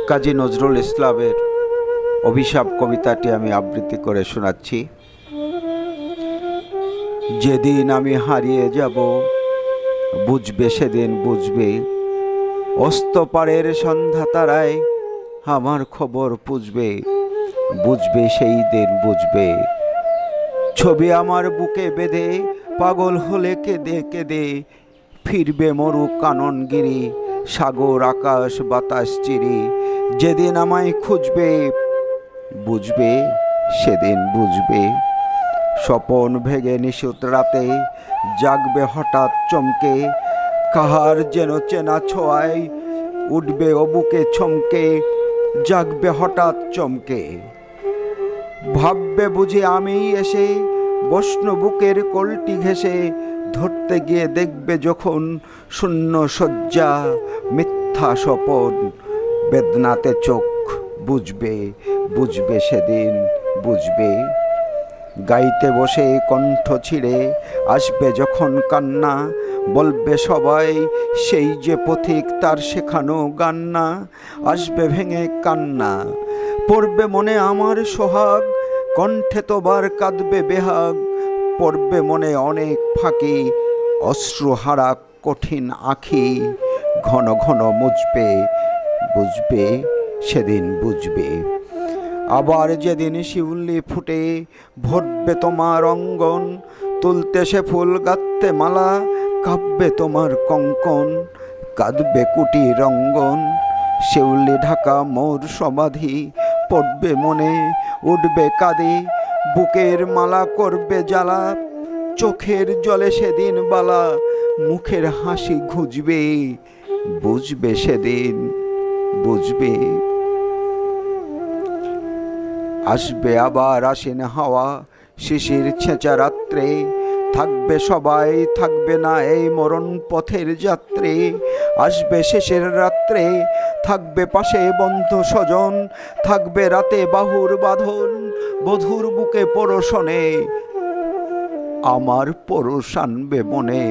কাজী নজরুল ইসলামের অভিশাপ কবিতাটি আমি আবৃত্তি করে শোনাচ্ছি। যেদিন আমি হারিয়ে যাব বুঝবে সেদিন বুঝবে, অস্তপারের সন্ধ্যা তারায় আমার খবর পুষবে, বুঝবে সেই দিন বুঝবে। ছবি আমার বুকে বেঁধে পাগল হলে কেঁদে কেঁদে ফিরবে মরু কাননগিরি, সাগর আকাশ বাতাস চিরি। যেদিন আমায় খুঁজবে বুঝবে সেদিন বুঝবে। স্বপন ভেঙে নিশুত রাতে জাগবে হঠাৎ চমকে, কাহার যেন চেনা ছোঁয়ায় উঠবে ও বুকে চমকে, জাগবে হঠাৎ চমকে। ভাববে বুঝি আমি এসে বসন বুকের কলটি ঘেঁষে, ধরতে গিয়ে দেখবে যখন শূন্য শয্যা মিথ্যা স্বপন। বেদনাতে চোখ বুঝবে বুঝবে সেদিন বুঝবে। গাইতে বসে কণ্ঠ ছিঁড়ে আসবে যখন কান্না, বলবে সবাই সেই যে পথিক তার শেখানো গান না। আসবে ভেঙে কান্না, পড়বে মনে আমার সোহাগ, কণ্ঠে তোবার কাঁদবে বেহাগ। পড়বে মনে অনেক ফাঁকি, অশ্রুহারা কঠিন আঁখি। ঘন ঘন মুছবে বুঝবে সেদিন বুঝবে। আবার যেদিন শিউলি ফুটে ভরবে তোমার অঙ্গন, তুলতে সে ফুল গাঁথতে মালা, কাঁপবে তোমার কঙ্কন, কাঁদবে কুটি রঙ্গন। শিউলি ঢাকা মোর সমাধি, পড়বে মনে উঠবে কাঁদে, বুকের মালা করবে জ্বালা, চোখের জলে সেদিন বালা। মুখের হাসি ঘুচবে বুঝবে সেদিন বুঝবে। আসবে আবার আশ্বিন হাওয়া শিশির ছেঁচা রাত্রে, থাকবে সবাই থাকবে না এই মরণ পথের যাত্রে। আসবে শেষের রাত্রে, থাকবে পাশে বন্ধু স্বজন, থাকবে রাতে বাহুর বাঁধন, বধুর বুকে পরশনে। আমার পরশ আনবে মনে,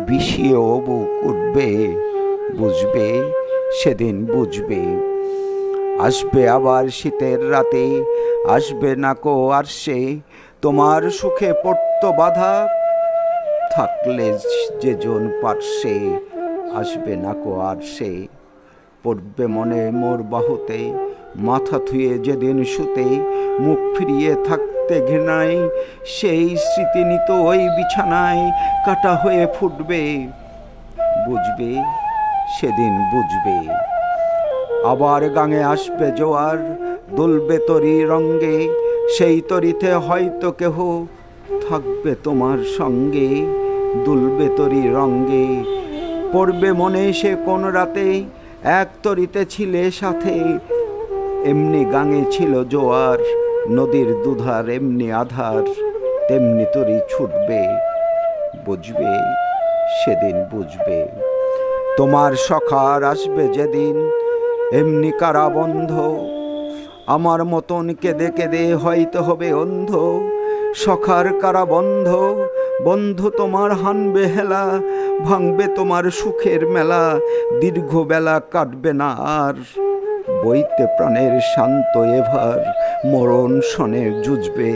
বিষিয়ে বুক উঠবে বুঝবে সেদিন বুঝবে। আসবে আবার শীতের রাতে, আসবে না কো আর সে, তোমার সুখে পড়তো বাধা, থাকলে যেজন পার্শ্বে। আসবে না কো আর সে, পড়বে মনে মোর বাহুতে, মাথা থুয়ে যেদিন শুতে, মুখ ফিরিয়ে থাকতে ঘৃণায়, সেই স্মৃতি নিত ওই বিছানায়, কাটা হয়ে ফুটবে বুঝবে সেদিন বুঝবে। আবার গাঙে আসবে জোয়ার, দুলবে তরি রঙ্গে, সেই তরিতে হয়তো কেহ থাকবে তোমার সঙ্গে, দুলবে তরি রঙ্গে। পড়বে মনে সে কোন রাতে এক তরিতে ছিলে সাথে, এমনি গাঙে ছিল জোয়ার, নদীর দুধার এমনি আধার, তেমনি তরি ছুটবে বুঝবে সেদিন বুঝবে। তোমার সখার আসবে যেদিন এমনি কারাবন্ধ, আমার মতন কেঁদে কেঁদে হয়তো হবে অন্ধ। সখার কারাবন্ধ, বন্ধু তোমার হানবে হেলা, ভাঙবে তোমার সুখের মেলা, দীর্ঘ বেলা কাটবে না আর, বইতে প্রাণের শান্ত এভার, মরণ শনে জুঝবে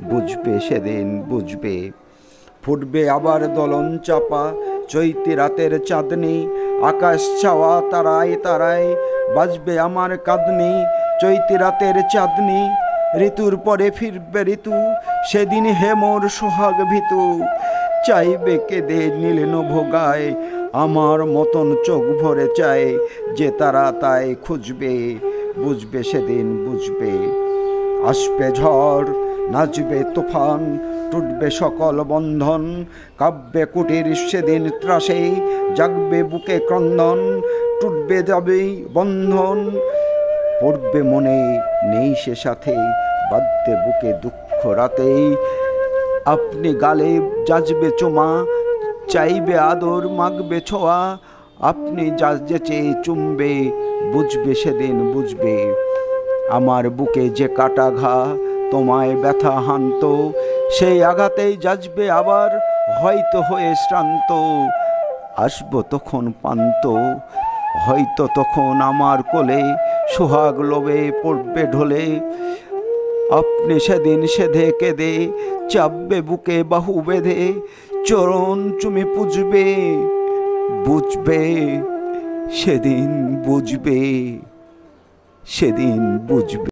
বুঝবে সেদিন বুঝবে। ফুটবে আবার দলন চাপা চৈতি রাতের চাঁদনি, আকাশ ছাওয়া তারায় তারায় বাজবে আমার কাঁদনি। চৈতি রাতের চাঁদনি, ঋতুর পরে ফিরবে ঋতু, সেদিন হে মোর সোহাগ ভীতু। চাইবে কেঁদে নীলেন ভোগায়, আমার মতন চোখ ভরে চায়, যে তারা তাই খুঁজবে বুঝবে সেদিন বুঝবে। আসবে ঝড় নাচবে তুফান, টুটবে সকল বন্ধন, কাব্যে কুটির সেদিন ত্রাসে, জাগবে বুকে ক্রন্দন, টুটবে যাবে বন্ধন। পড়বে মনে নেই সে সাথে, বাঁধতে বুকে দুঃখ রাতেই, আপনি গালে যাজবে চুমা, চাইবে আদর মাগবে ছোঁয়া, আপনি যাজে চেয়ে চুমবে বুঝবে সেদিন বুঝবে। আমার বুকে যে কাটা ঘা তোমায় ব্যথা হানত, সেই আঘাতেই যাজবে আবার হয়তো হয়ে শ্রান্ত। আসবো তখন পান্ত, হয়তো তখন আমার কোলে সোহাগ লোভে পড়বে ঢলে। আপনি সেদিন সেধে কেঁদে চাপবে বুকে বাহু বেঁধে, চরণ চুমে পুজবে, বুঝবে সেদিন বুঝবে, সেদিন বুঝবে।